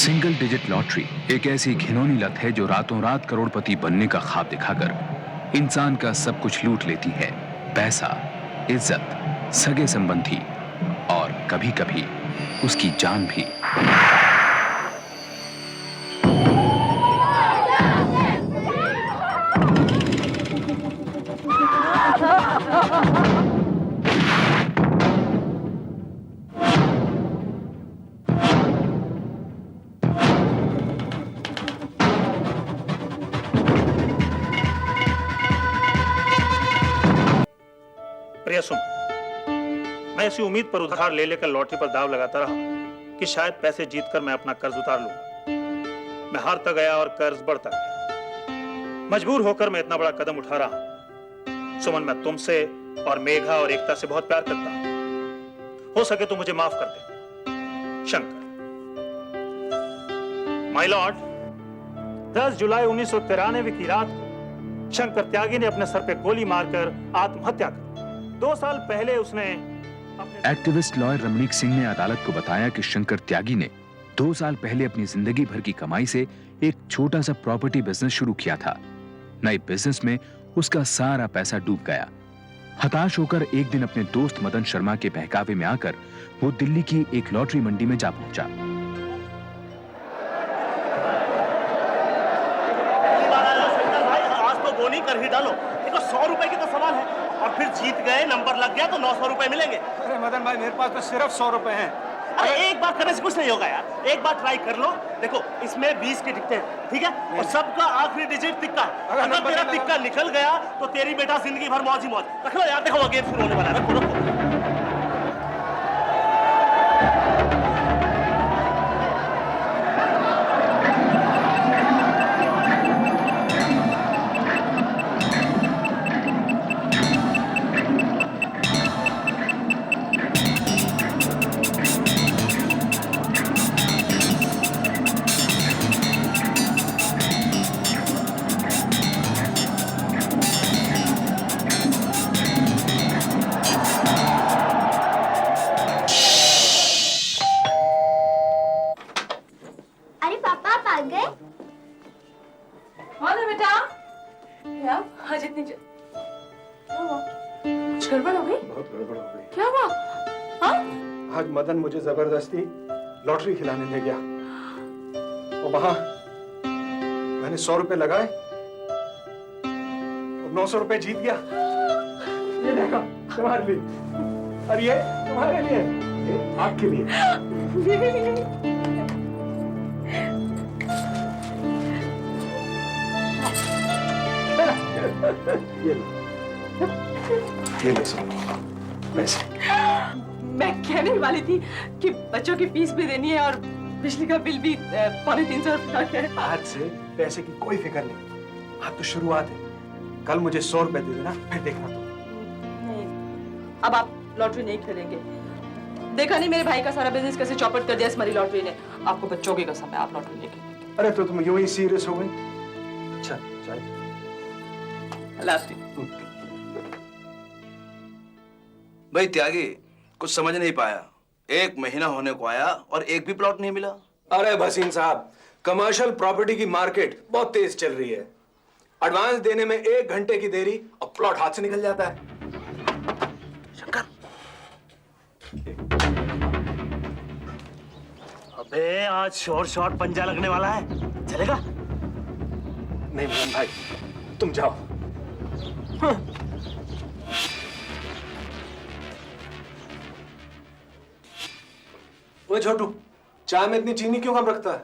Single digit lottery एक ऐसी घिनौनी लत है जो रातों रात करोड़पति बनने का ख्वाब दिखाकर इंसान का सब कुछ लूट लेती है। पैसा, इज्जत, सगे संबंधी और कभी-कभी उसकी जान भी। प्रिया सुन, मैं इसी उम्मीद पर उधार ले लेकर लॉटरी पर दाव लगाता रहा कि शायद पैसे जीतकर मैं अपना कर्ज उतार लूंगा। मैं हारता गया और कर्ज बढ़ता गया। मजबूर होकर मैं इतना बड़ा कदम उठा रहा हूं। सुमन, मैं तुमसे और मेघा और एकता से बहुत प्यार करता हूं। हो सके तो मुझे माफ कर दे। शंकर। माय लॉर्ड, 10 जुलाई 1993 की रात को शंकर त्यागी ने अपने सर पे गोली मारकर आत्महत्या कर। 2 साल पहले उसने एक्टिविस्ट लॉयर रमणीक सिंह ने अदालत को बताया कि शंकर त्यागी ने 2 साल पहले अपनी जिंदगी भर की कमाई से एक छोटा सा प्रॉपर्टी बिजनेस शुरू किया था। नए बिजनेस में उसका सारा पैसा डूब गया। हताश होकर एक दिन अपने दोस्त मदन शर्मा के बहकावे में आकर वो दिल्ली की एक लॉटरी मंडी में जा पहुंचा। आज तो बोनी कर ही डालो। देखो 100 रुपए की तो सवाल है और फिर जीत गए, नंबर लग गया तो 900 रुपए मिलेंगे। अरे मदन भाई, मेरे पास तो सिर्फ 100 रुपए हैं। अरे एक बार करने से कुछ नहीं होगा यार, एक बार ट्राई कर लो। देखो इसमें 20 की टिकटें हैं, ठीक है, और सबका आखिरी डिजिट तिक्का है। अगर तेरा तिक्का निकल गया तो तेरी बेटा जिंदगी भर मौज ही मौज। रख लो यार, देखो गेम शुरू होने वाला है। रखो रखो। आज मदन मुझे जबरदस्ती लॉटरी खिलाने ले गया और वहां मैंने 100 रुपए लगाए और 900 रुपए जीत गया। ये देखो तुम्हारे लिए और ये तुम्हारे लिए, ये आपके लिए। ये लो पैसे। मैं कहने वाली थी कि बच्चों की फीस भी देनी है और बिजली का बिल भी 350 रुपया है। आज से पैसे की कोई फिक्र नहीं, आज तो शुरुआत है। कल मुझे 100 रुपए दे देना, फिर देखना तो। नहीं, अब आप लॉटरी नहीं खेलेंगे। देखा नहीं मेरे भाई का सारा बिजनेस कैसे चौपट कर दिया इस मरी लॉटरी ने। आपको बच्चों की कसम है, आप लॉटरी नहीं खेलेंगे। अरे तो तुम यूं ही सीरियस हो गई। अच्छा चल। भाई त्यागी, कुछ समझ नहीं पाया। 1 महीना होने को आया और एक भी प्लॉट नहीं मिला। अरे भसीन साहब, कमर्शियल प्रॉपर्टी की मार्केट बहुत तेज चल रही है। एडवांस देने में 1 घंटे की देरी और प्लॉट हाथ से निकल जाता है। शंकर, अबे आज शॉर्ट पंजा लगने वाला है, चलेगा? नहीं मोहन भाई, तुम जाओ। वो छोटू, चाय में इतनी चीनी क्यों कम रखता है?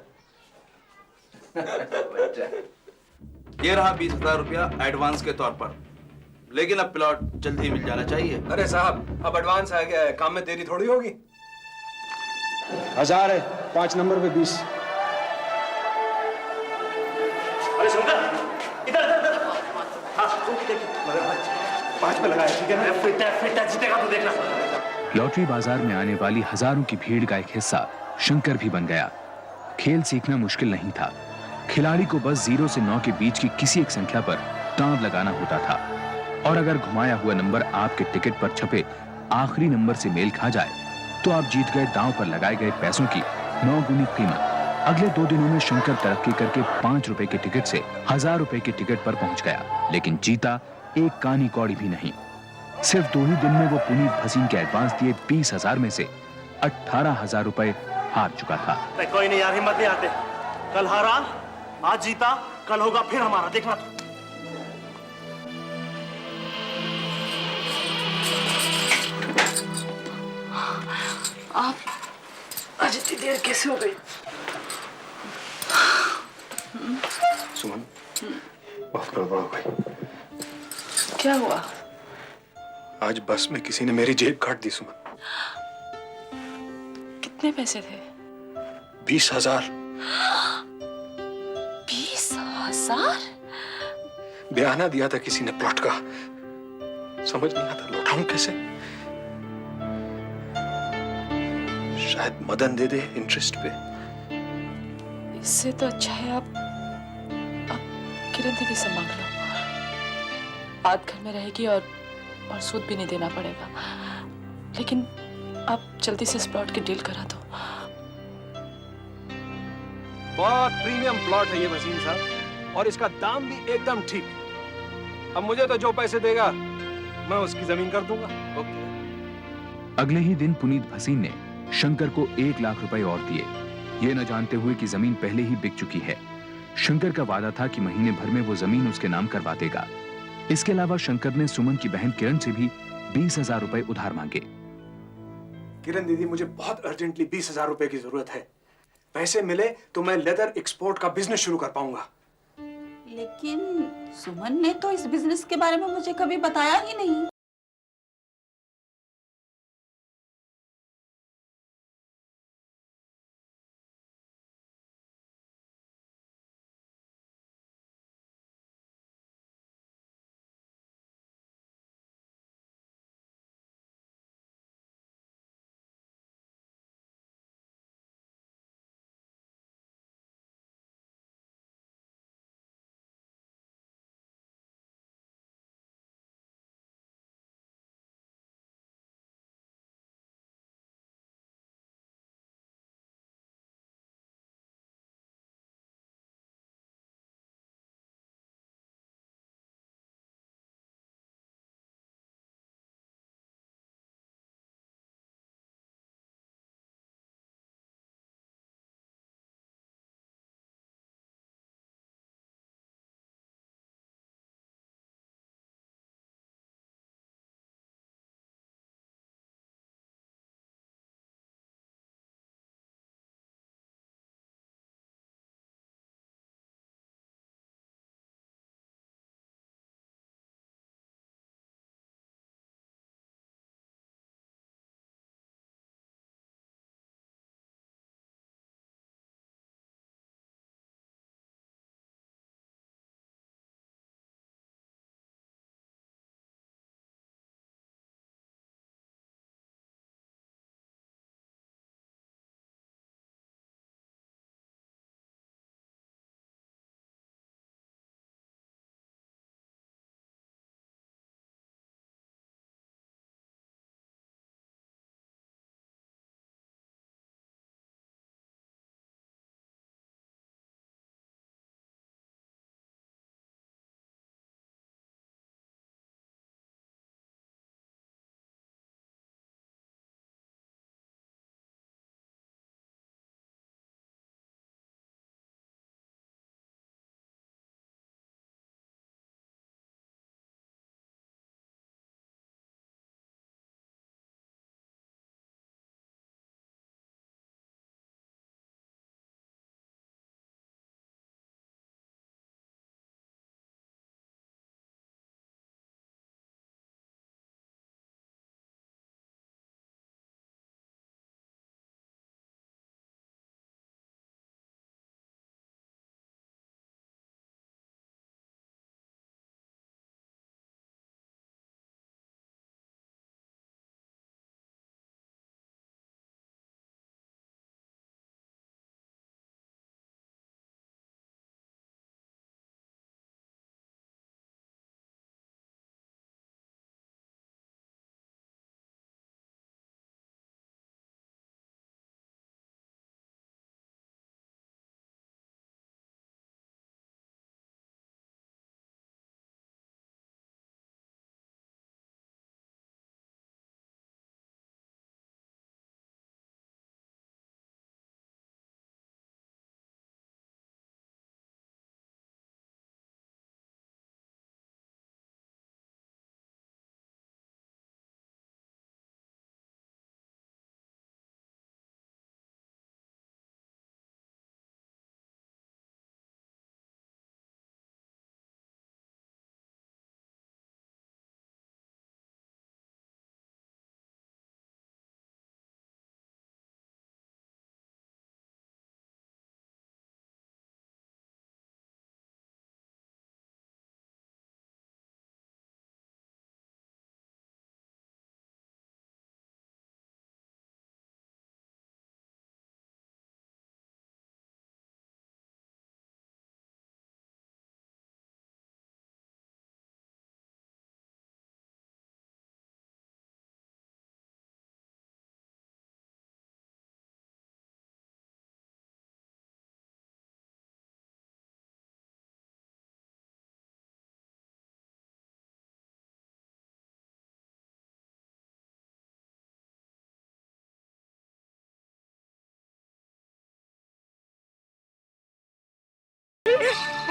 ये रहा 20,000 रुपया एडवांस के तौर पर, लेकिन अब प्लॉट जल्दी ही मिल जाना चाहिए। अरे साहब, अब एडवांस आ गया है, काम में देरी थोड़ी होगी। 1000 है, 5 नंबर पे 20। अरे शंकर, इधर इधर इधर। हाँ, देखिए 5 पे लगाया, ठीक है ना? फिट है, जीतेगा तो देखना। लॉटरी बाजार में आने वाली हजारों की भीड़ का एक हिस्सा शंकर भी बन गया। खेल सीखना मुश्किल नहीं था। खिलाड़ी को बस 0 से 9 के बीच की किसी एक संख्या पर दांव लगाना होता था और अगर घुमाया हुआ नंबर आपके टिकट पर छपे आखिरी नंबर से मेल खा जाए तो आप जीत गए दांव पर लगाए गए पैसों की 9 गुनी कीमत। अगले 2 दिनों में शंकर तरक्की करके 5 रुपए के टिकट से 1000 रुपए के टिकट पर पहुंच गया, लेकिन जीता एक कानी कौड़ी भी नहीं। सिर्फ 2 ही दिन में वो पुनीत भसीन के एडवांस दिए 20,000 में से 18,000 रुपए हार चुका था। कोई नहीं यार, हिम्मत नहीं आते। कल हारा, आज जीता, कल होगा फिर हमारा, देखना तू। आप आज इतनी देर कैसे हो गई? सुमन, बहुत गड़बड़ हो गई। क्या हुआ? आज बस में किसी ने मेरी जेब काट दी सुमन। कितने पैसे थे? 20,000। 20,000? बयाना दिया था किसी ने प्लॉट का, समझ नहीं आता लौटाऊं कैसे। शायद मदन दे दे इंटरेस्ट पे। इससे तो अच्छा है आप किरण दीदी से मांग लो। आध घर में रहेगी और सूद भी नहीं देना पड़ेगा। लेकिन आप जल्दी से इस प्लॉट की डील करा दो। बहुत प्रीमियम प्लॉट है ये वसीम साहब, और इसका दाम भी एकदम ठीक। अब मुझे तो जो पैसे देगा मैं उसकी जमीन कर दूंगा। ओके। अगले ही दिन पुनीत भसीन ने शंकर को 1 लाख रुपए और दिए, ये न जानते हुए कि जमीन पहले ही बिक चुकी है। शंकर का वादा था कि महीने भर में वो जमीन उसके नाम करवा देगा। इसके अलावा शंकर ने सुमन की बहन किरण से भी 20,000 रुपए उधार मांगे। किरण दीदी, मुझे बहुत अर्जेंटली 20,000 रुपए की जरूरत है। पैसे मिले तो मैं लेदर एक्सपोर्ट का बिजनेस शुरू कर पाऊंगा। लेकिन सुमन ने तो इस बिजनेस के बारे में मुझे कभी बताया ही नहीं।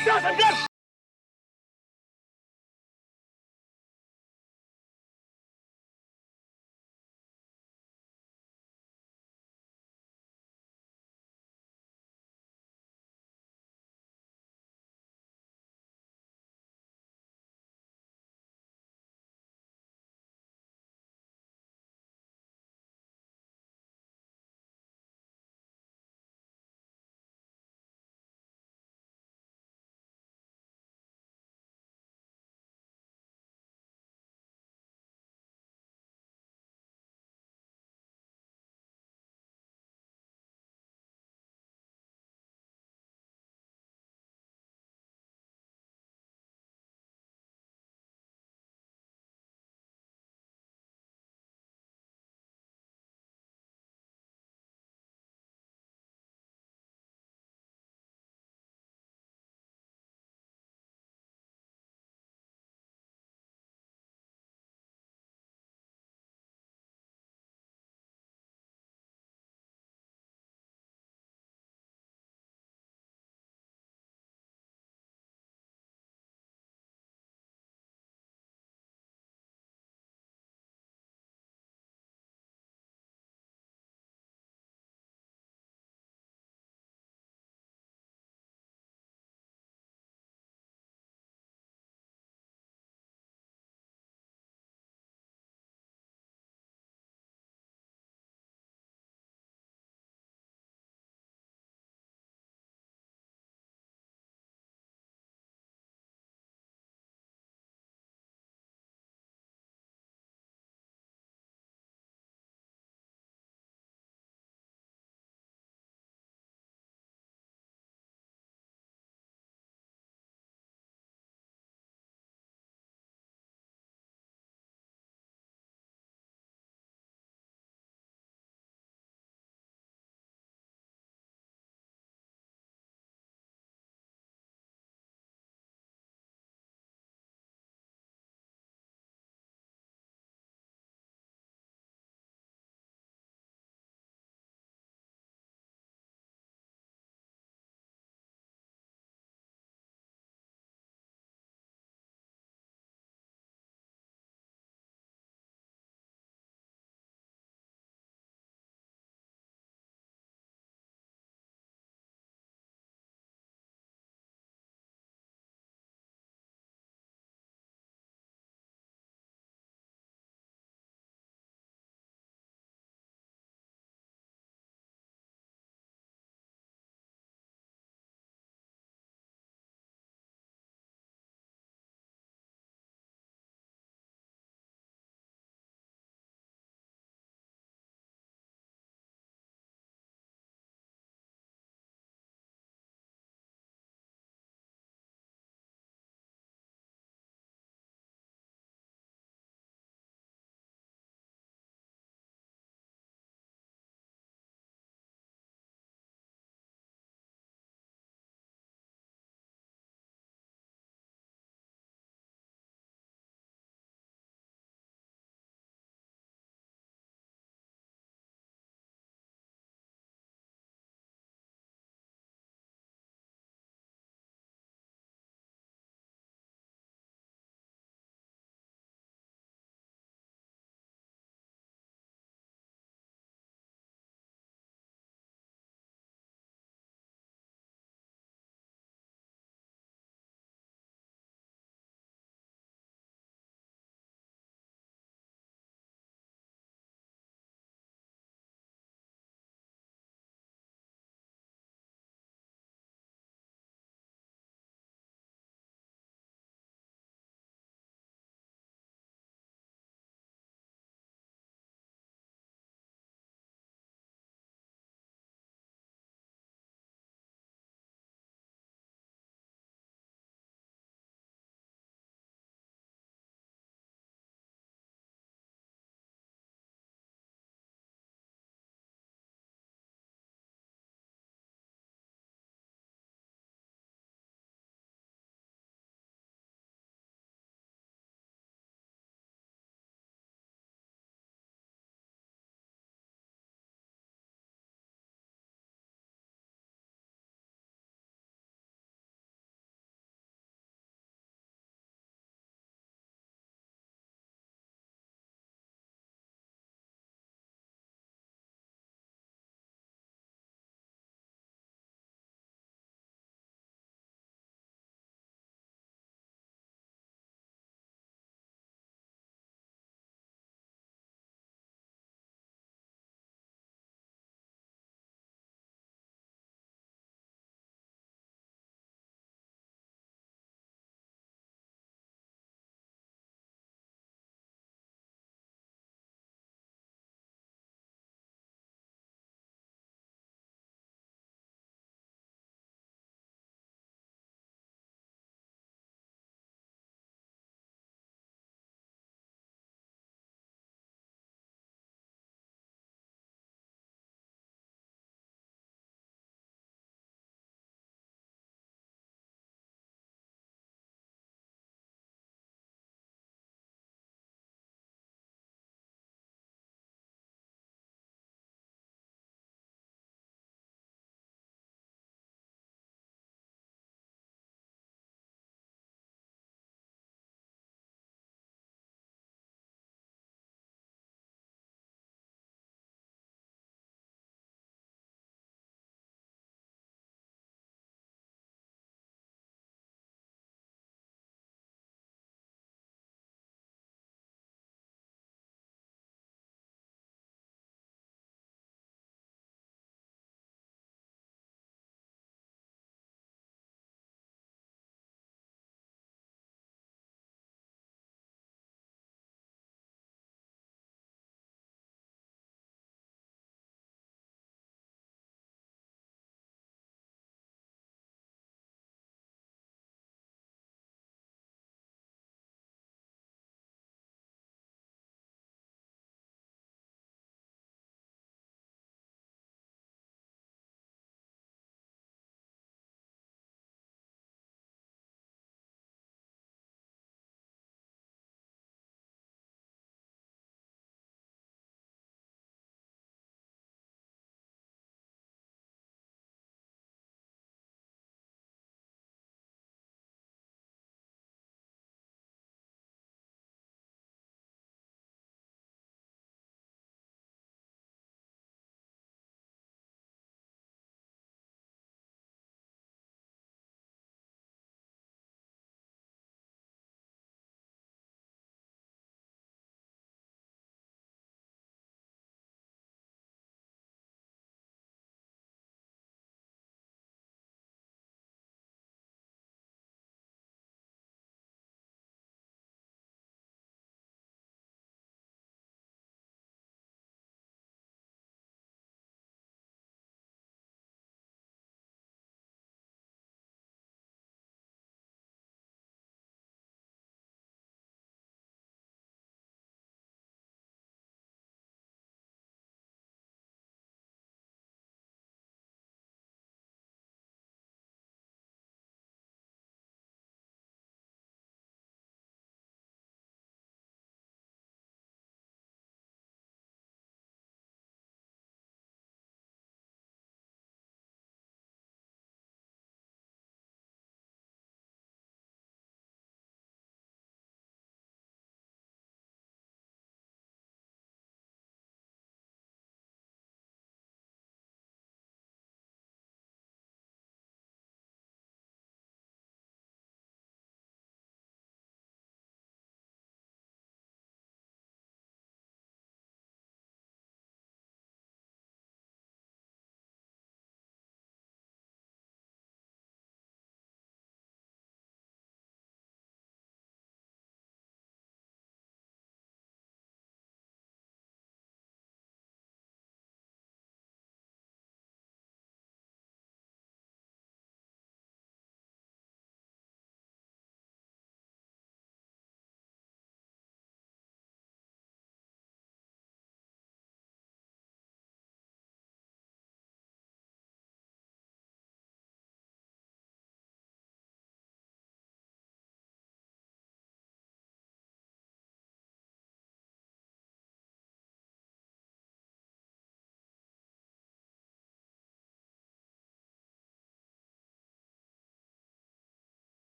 रुक जा शंकर।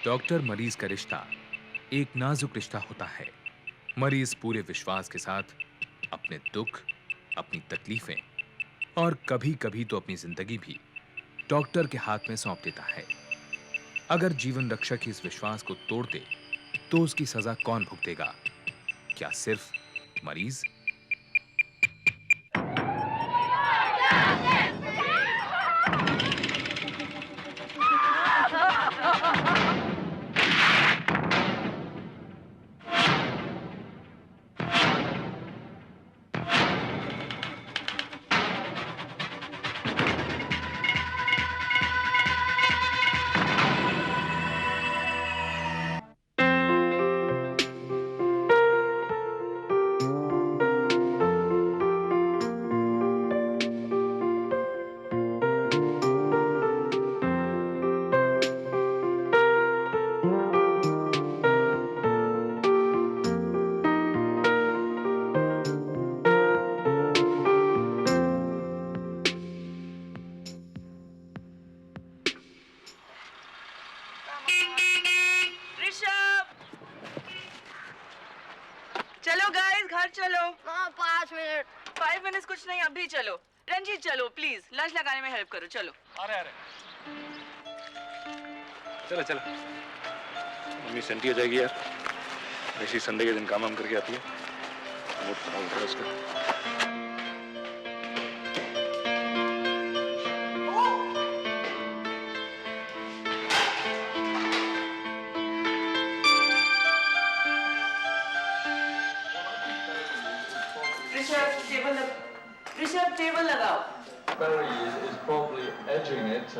डॉक्टर मरीज का रिश्ता एक नाजुक रिश्ता होता है। मरीज पूरे विश्वास के साथ अपने दुख, अपनी तकलीफें और कभी-कभी तो अपनी जिंदगी भी डॉक्टर के हाथ में सौंप देता है। अगर जीवन रक्षक इस विश्वास को तोड़ दे तो उसकी सजा कौन भुगतेगा? क्या सिर्फ मरीज? चलो गाइस, घर चलो। हाँ 5 मिनट। 5 मिनट्स कुछ नहीं, अभी चलो। रंजीत चलो प्लीज, लंच लगाने में हेल्प करो। चलो। अरे चलो चलो। मम्मी सेंटी हो जाएगी यार, ऐसी संडे के दिन काम वाम करके आती है, मूड खराब होता है उसका। ऋषभ टेबल लगाओ। Barry is probably edging it.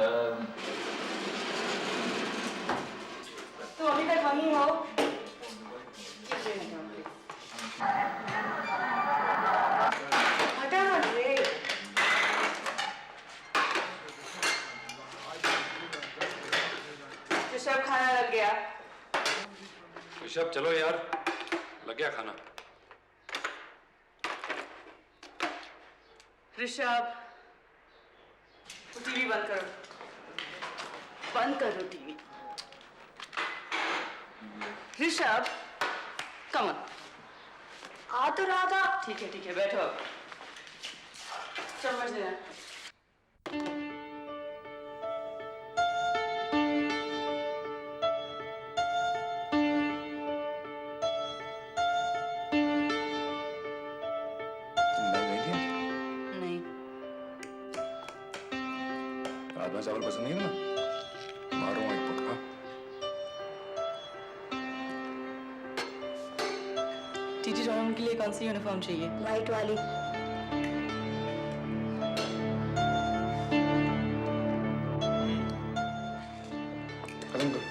तो अभी तक वहीं हो। हटा मत रे। ऋषभ खाना लग गया। ऋषभ चलो यार, लग गया खाना। ऋषभ टीवी बंद करो, बंद करो टीवी। Rishabh come on. आ तो रहा था। ठीक है बैठो। चम्मच देना। नहीं। राजमा चावल पसंद नहीं है ना? मारो वहीं पक्का। टीटी टॉम के लिए कौन सी यूनिफॉर्म चाहिए? वाइट वाली। खत्म करो।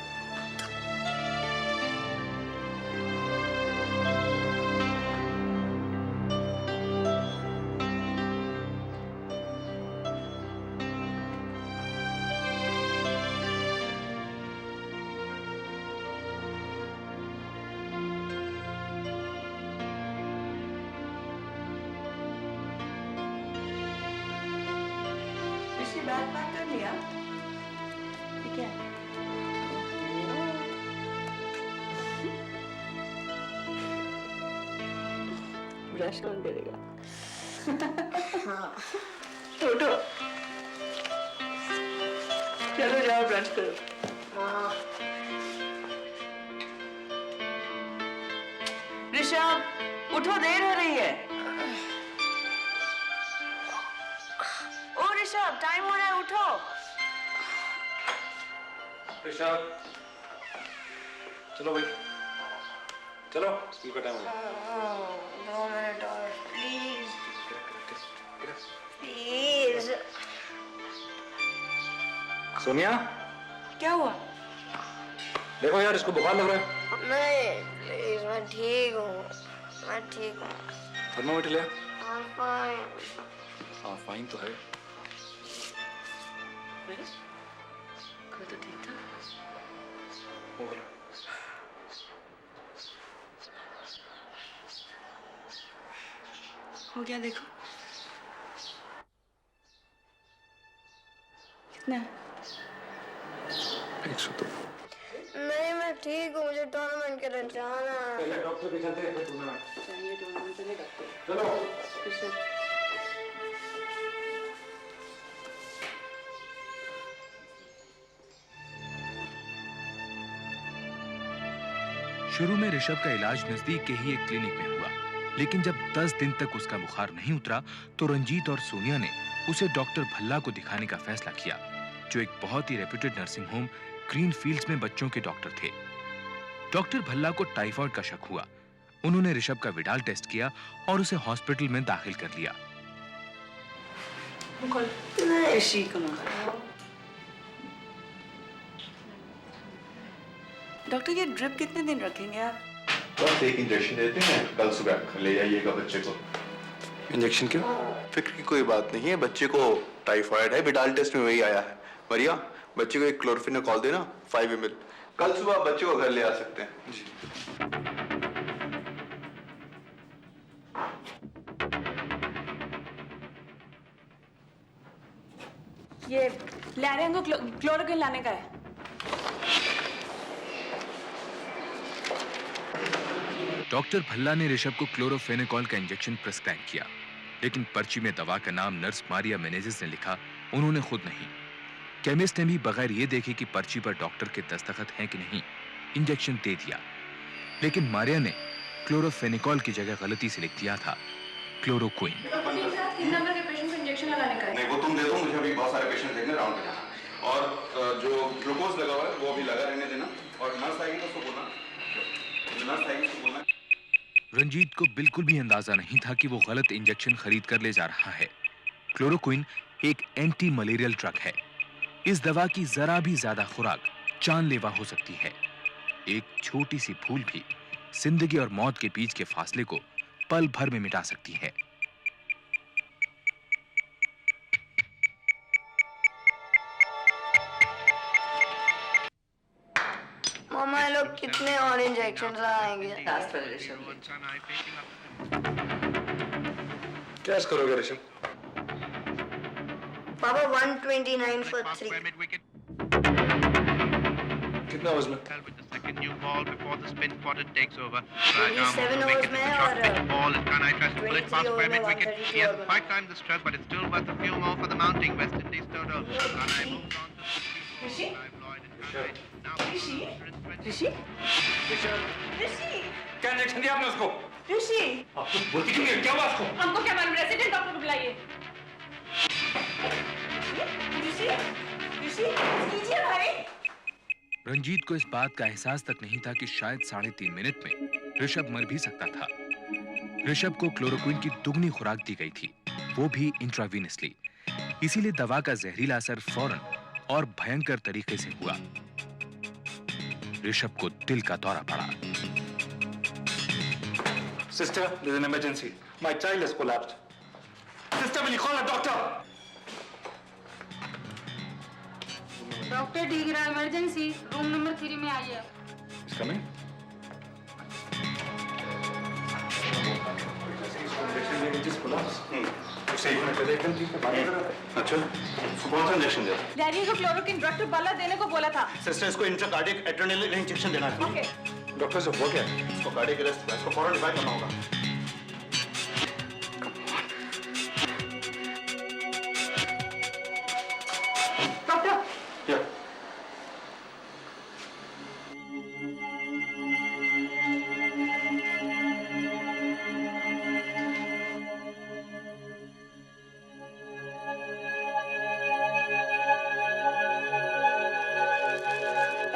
बैग पैक कर लिया? ठीक है। ब्रश कौन करेगा? उठो, चलो जाओ ब्रश करो। ऋषभ उठो, देर हो रही है। ओ ऋषभ, टाइम हो रहा है, उठो। ऋषभ चलो भाई, चलो स्कूल का टाइम हो गया। 2 मिनट और प्लीज प्लीज। सोनिया क्या हुआ? देखो यार, इसको बुखार लग रहा है। नहीं प्लीज, मैं ठीक हूँ, मैं ठीक हूँ। थर्मामीटर ले। I'm fine। हाँ फाइन तो है। कल तो ठीक था। हो गया। हो गया, देखो कितना? 102। नहीं मैं ठीक हूँ, मुझे टूर्नामेंट के लिए जाना है। डॉक्टर के चलते हैं टूर्नामेंट। चाहिए टूर्नामेंट चलेगा चलो। शुरू में ऋषभ का इलाज नजदीक के ही एक क्लिनिक में हुआ, लेकिन जब 10 दिन तक उसका बुखार नहीं उतरा तो रंजीत और सोनिया ने उसे डॉक्टर भल्ला को दिखाने का फैसला किया, जो एक बहुत ही reputed nursing home green fields में बच्चों के डॉक्टर थे। डॉक्टर भल्ला को टाइफाइड का शक हुआ। उन्होंने ऋषभ का विडाल टेस्ट किया और उसे हॉस्पिटल में दाखिल कर लिया। डॉक्टर ये ड्रिप कितने दिन रखेंगे आप? बस एक इंजेक्शन देते हैं, कल सुबह ले जाइएगा बच्चे को। इंजेक्शन क्यों? फिक्र की कोई बात नहीं है, बच्चे को टाइफाइड है, विडाल टेस्ट में वही आया है। मरिया, बच्चे को एक क्लोरोफिनेकॉल देना 5 ml। कल सुबह बच्चे को घर ले आ सकते हैं। जी। ये लैरियन को क्लोरोक्विन लाने का है। डॉक्टर भल्ला ने ऋषभ को क्लोरोफेनेकॉल का इंजेक्शन प्रिस्क्राइब किया, लेकिन पर्ची में दवा का नाम नर्स मारिया मेनेजिस ने लिखा, उन्होंने खुद नहीं। केमिस्ट ने भी बगैर ये देखे कि पर्ची पर डॉक्टर के दस्तखत हैं कि नहीं, इंजेक्शन दे दिया। लेकिन मारिया ने क्लोरोफेनेकॉल की जगह गलती से लिख दिया था क्लोरोक्विन। किस नंबर के पेशेंट को इंजेक्शन लगाने का है? नहीं, वो तुम दे दो, मुझे अभी बहुत सारे पेशेंट देखने राउंड पे जाना। और जो ग्लूकोज लगा हुआ है वो अभी लगा रहने देना, और नर्स आएगी तो उसको बोलना, नर्स आएगी तो बोलना। रंजीत को बिल्कुल भी अंदाजा नहीं था कि वो गलत इंजेक्शन खरीद कर ले जा रहा है। क्लोरोक्विन एक एंटी मलेरियल ड्रग है। इस दवा की जरा भी ज्यादा खुराक जानलेवा हो सकती है। एक छोटी सी भूल भी जिंदगी और मौत के बीच के फासले को पल भर में मिटा सकती है। मामा ये लोग कितने और इंजेक्शन आएंगे? क्या करोगे ऋषभ? पापा 129 for 3। कितना ओवर्स में? 27 overs में और 23 overs में 132 ऋषि? क्या इंजेक्शन दिया आपने उसको? ऋषि? आप तो बोलती क्यों नहीं? क्या हुआ उसको? हमको क्या मालूम, रेसिडेंट डॉक्टर को बुलाइए। ऋषि? ऋषि? कीजिए भाई। रंजीत को इस बात का एहसास तक नहीं था कि शायद 3.5 मिनट में ऋषभ मर भी सकता था। ऋषभ को क्लोरोक्विन की दुगनी खुराक दी गई थी, वो भी इंट्रावीनसली। इसीलिए दवा का जहरीला असर फौरन और भयंकर तरीके से हुआ। ऋषभ को दिल का दौरा पड़ा। Sister, there's an emergency. My child has collapsed. Sister, will you call a doctor? Doctor ठीक रहा, इमरजेंसी रूम नंबर 3 में आइए। He's coming. अच्छा, कौन सा इंजेक्शन दिया? लैरियन को क्लोरोक्विन डॉक्टर भल्ला देने को बोला था। सिस्टर, इसको इंट्राकार्डिक एड्रेनालिन इंजेक्शन देना है। ओके। डॉक्टर से हुआ क्या? इसको कार्डियक अरेस्ट, इसको फौरन रिवाइव करना होगा। डॉक्टर, क्या?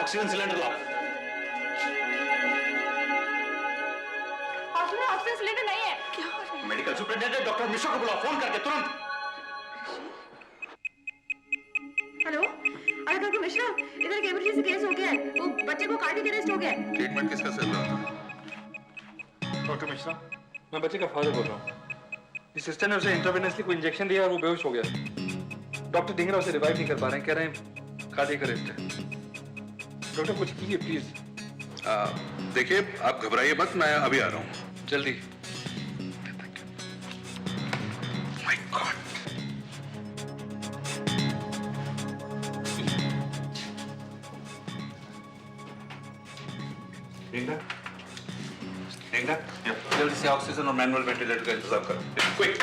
ऑक्सीजन सिलेंडर लाओ। हॉस्पिटल में ऑक्सीजन सिलेंडर नहीं है। क्या हो रहा है? मेडिकल सुपरिटेंडेंट डॉक्टर मिश्रा को बुलाओ, फोन करके तुरंत। हेलो, अरे डॉक्टर मिश्रा, इधर एक इमरजेंसी केस हो गया है। वो बच्चे को कार्डियक अरेस्ट हो गया है। ट्रीटमेंट किसका चल रहा था? डॉक्टर मिश्रा, मैं बच्चे का फादर बोल रहा हूँ। इस सिस्टर ने उसे इंट्रावेनसली कोई इंजेक्शन दिया और वो बेहोश हो गया। डॉक्टर ढींगरा उसे रिवाइव नहीं कर पा रहे हैं, कह रहे हैं कार्डियक अरेस्ट है। डॉक्टर कुछ कीजिए प्लीज। देखिए, आप घबराइए मत, मैं अभी आ रहा हूँ। जल्दी। My God. जल्दी से ऑक्सीजन और मैनुअल वेंटिलेटर का इंतजाम करो, क्विक।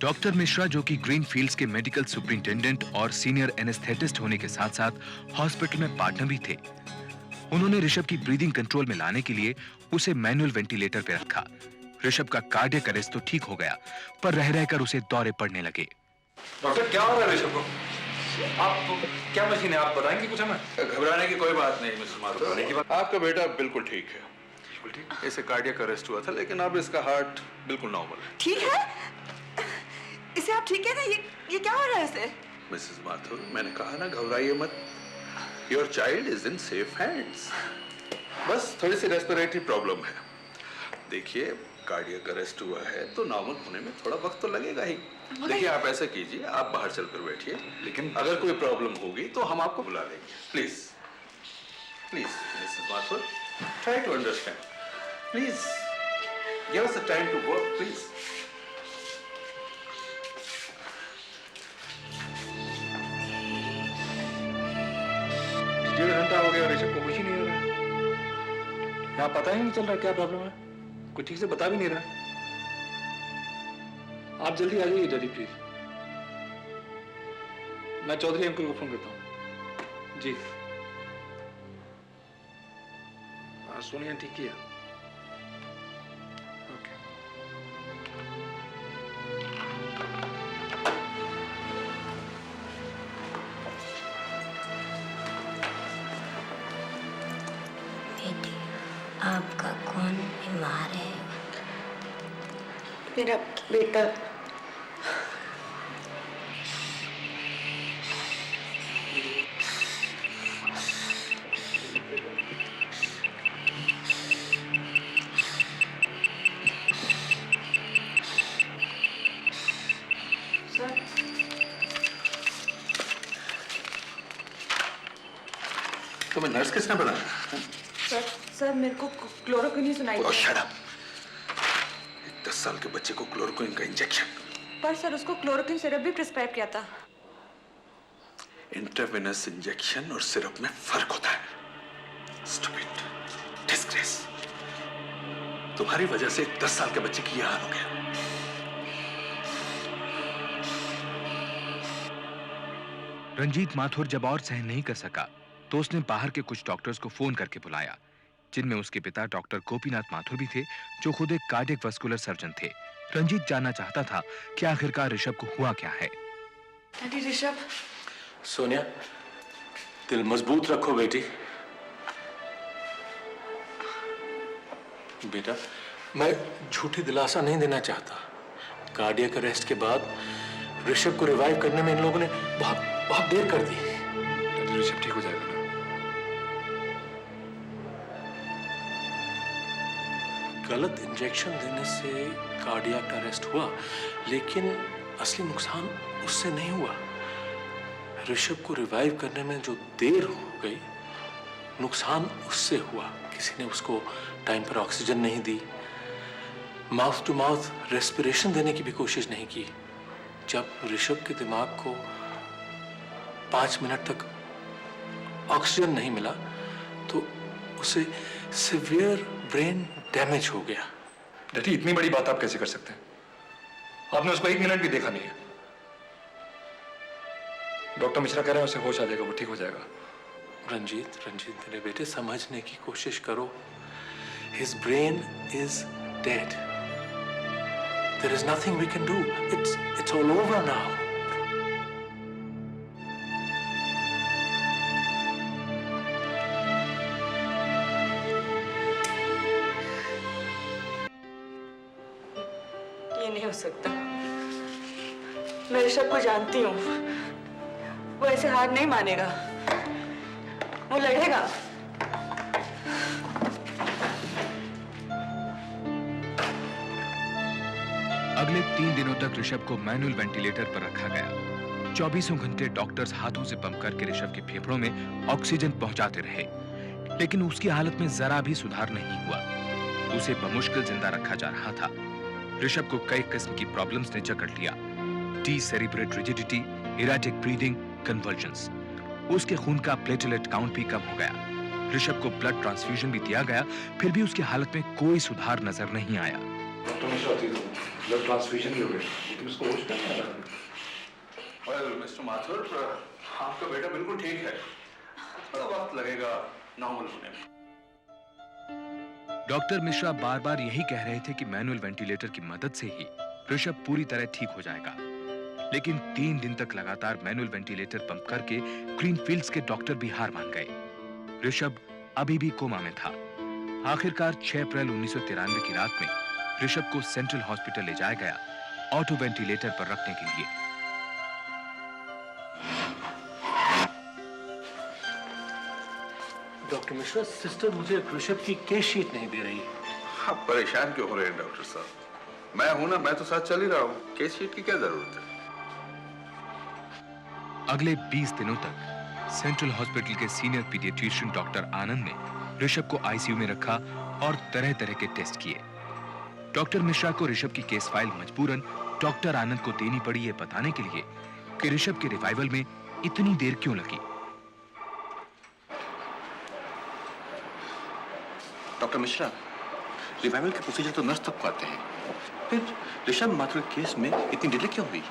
डॉक्टर मिश्रा, जो कि ग्रीन फील्ड्स के मेडिकल सुपरिंटेंडेंट और सीनियर एनेस्थेटिस्ट होने के साथ साथ हॉस्पिटल में पार्टनर भी थे, उन्होंने ऋषभ की ब्रीदिंग कंट्रोल में लाने के लिए उसे मैनुअल वेंटिलेटर पे रखा। ऋषभ का कार्डियक अरेस्ट तो ठीक हो गया, पर रह रहकर उसे दौरे पड़ने लगे। डॉक्टर क्या हो रहा है ऋषभ को? आप क्या मशीन है, आप बताएंगे कुछ हमें? घबराने की कोई बात नहीं मिसेस माथुर, आपका बेटा बिल्कुल ठीक है। इसे कार्डियक अरेस्ट हुआ था, लेकिन अब इसका हार्ट बिल्कुल नॉर्मल है। ठीक है? इसे आप ठीक है ना? ये क्या हो रहा है इसे? मिसेस माथुर, मैंने कहा ना घबराइए मत। Your child is in safe hands. बस थोड़ी सी रेस्पिरेटरी प्रॉब्लम है। देखिए, कार्डियक अरेस्ट हुआ है तो नॉर्मल होने में थोड़ा वक्त तो लगेगा ही। देखिए, आप ऐसा कीजिए, आप बाहर चलकर बैठिए, लेकिन अगर कोई प्रॉब्लम होगी तो हम आपको बुला लेंगे। Please please Mrs Mathur, try to understand. Please give us the time to work, please. डेढ़ घंटा हो गया, ऋषभ को कुछ ही नहीं हो रहा है। यहाँ पता ही नहीं चल रहा क्या प्रॉब्लम है, कोई ठीक से बता भी नहीं रहा। आप जल्दी आ जाइए डैडी प्लीज। मैं चौधरी अंकल को फोन करता हूँ। जी हाँ, सोनिया ठीक किया। ओके। बेटी, आपका कौन बीमार है? मेरा बेटा। तुम्हें नर्स किसने बनाया? सर मेरे को क्लोरोक्विन ही सुनाई Oh, shut up! 10 साल के बच्चे को क्लोरोक्विन का इंजेक्शन। पर सर उसको क्लोरोक्विन सिरप भी प्रिस्क्राइब किया था। इंट्रावेनस इंजेक्शन और सिरप में फर्क होता है। Stupid, disgrace। तुम्हारी वजह से एक 10 साल के बच्चे की यह हाल हो गया। रंजीत माथुर जब और सहन नहीं कर सका तो उसने बाहर के कुछ डॉक्टर्स को फोन करके बुलाया, जिनमें उसके पिता डॉक्टर गोपीनाथ माथुर भी थे, जो खुद एक कार्डियक वस्कुलर सर्जन थे। रंजीत जानना चाहता था कि आखिरकार ऋषभ को हुआ क्या है। डैडी ऋषभ। सोनिया, दिल मजबूत रखो बेटी। बेटा, मैं झूठी दिलासा नहीं देना चाहता। कार्डियक अरेस्ट के बाद ऋषभ को रिवाइव करने में इन लोगों ने बहुत देर कर दी। ऋषभ ठीक हो जाएगा ना? गलत इंजेक्शन देने से कार्डियक अरेस्ट हुआ, लेकिन असली नुकसान उससे नहीं हुआ। ऋषभ को रिवाइव करने में जो देर हो गई, नुकसान उससे हुआ। किसी ने उसको टाइम पर ऑक्सीजन नहीं दी, माउथ टू माउथ रेस्पिरेशन देने की भी कोशिश नहीं की। जब ऋषभ के दिमाग को 5 मिनट तक ऑक्सीजन नहीं मिला तो उसे सिवियर ब्रेन डैमेज हो गया। डैडी, इतनी बड़ी बात आप कैसे कर सकते हैं? आपने उसको 1 मिनट भी देखा नहीं है। डॉक्टर मिश्रा कह रहे हैं उसे होश आ जाएगा, वो ठीक हो जाएगा। रंजीत मेरे बेटे, समझने की कोशिश करो। His brain is dead. There is nothing we can do. It's all over now. ये नहीं हो सकता। मैं ऋषभ को जानती हूँ, वो ऐसे हार नहीं मानेगा, वो लड़ेगा। अगले 3 दिनों तक ऋषभ को मैनुअल वेंटिलेटर पर रखा गया। 24 घंटे डॉक्टर्स हाथों से पंप करके ऋषभ के फेफड़ों में ऑक्सीजन पहुंचाते रहे, लेकिन उसकी हालत में जरा भी सुधार नहीं हुआ। उसे बमुश्किल जिंदा रखा जा रहा था। ऋषभ को कई किस्म की प्रॉब्लम्स ने जकड़ लिया। डीसेरिब्रेट रिजिडिटी, इरेटिक ब्रीदिंग, कन्वर्जन्स। उसके खून का प्लेटलेट काउंट भी कम हो गया। ऋषभ को ब्लड ट्रांसफ्यूजन भी दिया गया, फिर भी उसकी हालत में कोई सुधार नजर नहीं आया। डॉक्टर मिश्रा ब्लड ट्रांसफ्यूजन भी हो गया, लेकिन उसको होश नहीं आ रहा। वेल मिस्टर माथुर, आपका बेटा बिल्कुल ठीक है, थोड़ा वक्त लगेगा नॉर्मल होने में। डॉक्टर मिश्रा बार बार यही कह रहे थे कि मैनुअल वेंटिलेटर की मदद से ही ऋषभ पूरी तरह ठीक हो जाएगा, लेकिन 3 दिन तक लगातार मैनुअल वेंटिलेटर पंप करके ग्रीनफील्ड्स के डॉक्टर भी हार मान गए। ऋषभ अभी भी कोमा में था। आखिरकार 6 अप्रैल 1993 की रात में ऋषभ को सेंट्रल हॉस्पिटल ले जाया गया ऑटो वेंटिलेटर पर रखने के लिए। डॉक्टर मिश्रा, सिस्टर मुझे ऋषभ की केस शीट नहीं दे रही। आप परेशान क्यों हो रहे हैं डॉक्टर साहब? मैं हूं ना, मैं तो साथ चल ही रहा हूं, केस शीट की क्या जरूरत है? अगले 20 दिनों तक सेंट्रल हॉस्पिटल के सीनियर पीडियाट्रिशियन डॉक्टर आनंद ने ऋषभ को आईसीयू में रखा और तरह तरह के टेस्ट किए। डॉक्टर मिश्रा को ऋषभ की केस फाइल मजबूरन डॉक्टर आनंद को देनी पड़ी ये बताने के लिए कि ऋषभ के रिवाइवल में इतनी देर क्यों लगी। डॉक्टर मिश्रा, रिवाइवल के प्रोसीजर तो नर्स तक को आते हैं, फिर ऋषभ माथुर केस में इतनी डिले क्यों हुई?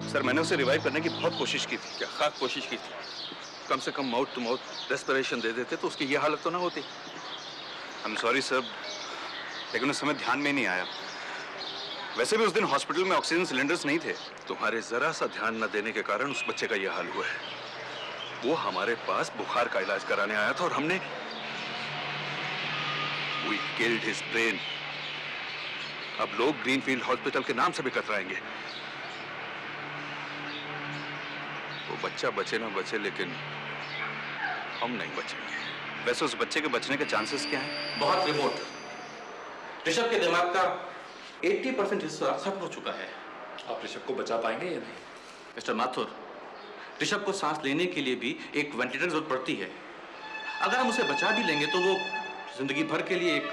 सर, मैंने उसे रिवाइव करने की बहुत कोशिश की थी। क्या खाक कोशिश की थी? कम से कम माउथ टू माउथ रेस्पिरेशन दे देते तो उसकी ये हालत तो ना होती। आई एम सॉरी सर, लेकिन उस समय ध्यान में नहीं आया। वैसे भी उस दिन हॉस्पिटल में ऑक्सीजन सिलेंडर्स नहीं थे। तुम्हारे जरा सा ध्यान न देने के कारण उस बच्चे का यह हाल हुआ है। वो हमारे पास बुखार का इलाज कराने आया था और हमने We killed his brain. अब लोग ग्रीनफील्ड हॉस्पिटल के नाम से भी कतराएंगे। वो बच्चा बचे ना बचे, लेकिन हम नहीं बचेंगे। वैसे उस बच्चे के बचने के चांसेस क्या हैं? बहुत रिमोट। ऋषभ के दिमाग का 80% हिस्सा खत्म हो चुका है। आप ऋषभ को बचा पाएंगे या नहीं? मिस्टर माथुर, ऋषभ को सांस लेने के लिए भी एक वेंटिलेटर की जरूरत पड़ती है। अगर हम उसे बचा भी लेंगे तो वो जिंदगी भर के लिए एक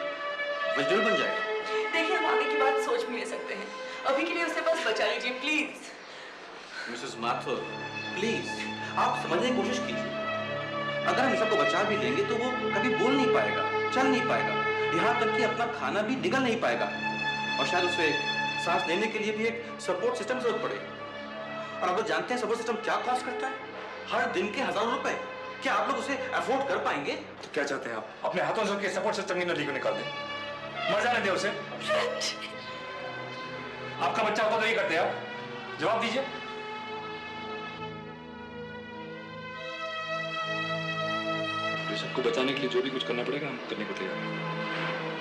वेजिटेबल बन जाएगा। देखिए, हम आगे की बात सोच भी ले सकते हैं। अभी के लिए उसे बस बचा लीजिए प्लीज। मिसेस माथुर, प्लीज आप समझने की कोशिश कीजिए। अगर हम ऋषभ को बचा भी लेंगे तो वो कभी बोल नहीं पाएगा, चल नहीं पाएगा, यहाँ तक कि अपना खाना भी निगल नहीं पाएगा, और शायद उसे सांस लेने के लिए भी एक सपोर्ट सिस्टम जरूरत पड़े। और आप लोग जानते हैं सपोर्ट सिस्टम क्या कॉस्ट करता है? हर दिन के हजारों रुपए। क्या आप लोग उसे अफोर्ड कर पाएंगे? तो क्या चाहते हैं आप? अपने हाथों से उसके सपोर्ट सिस्टम की नली को निकाल दें, मर जाने दें उसे। आपका बच्चा होता तो ये करते आप? जवाब दीजिए। ऋषभ को बचाने के लिए जो भी कुछ करना पड़ेगा हम करने को तैयार हैं।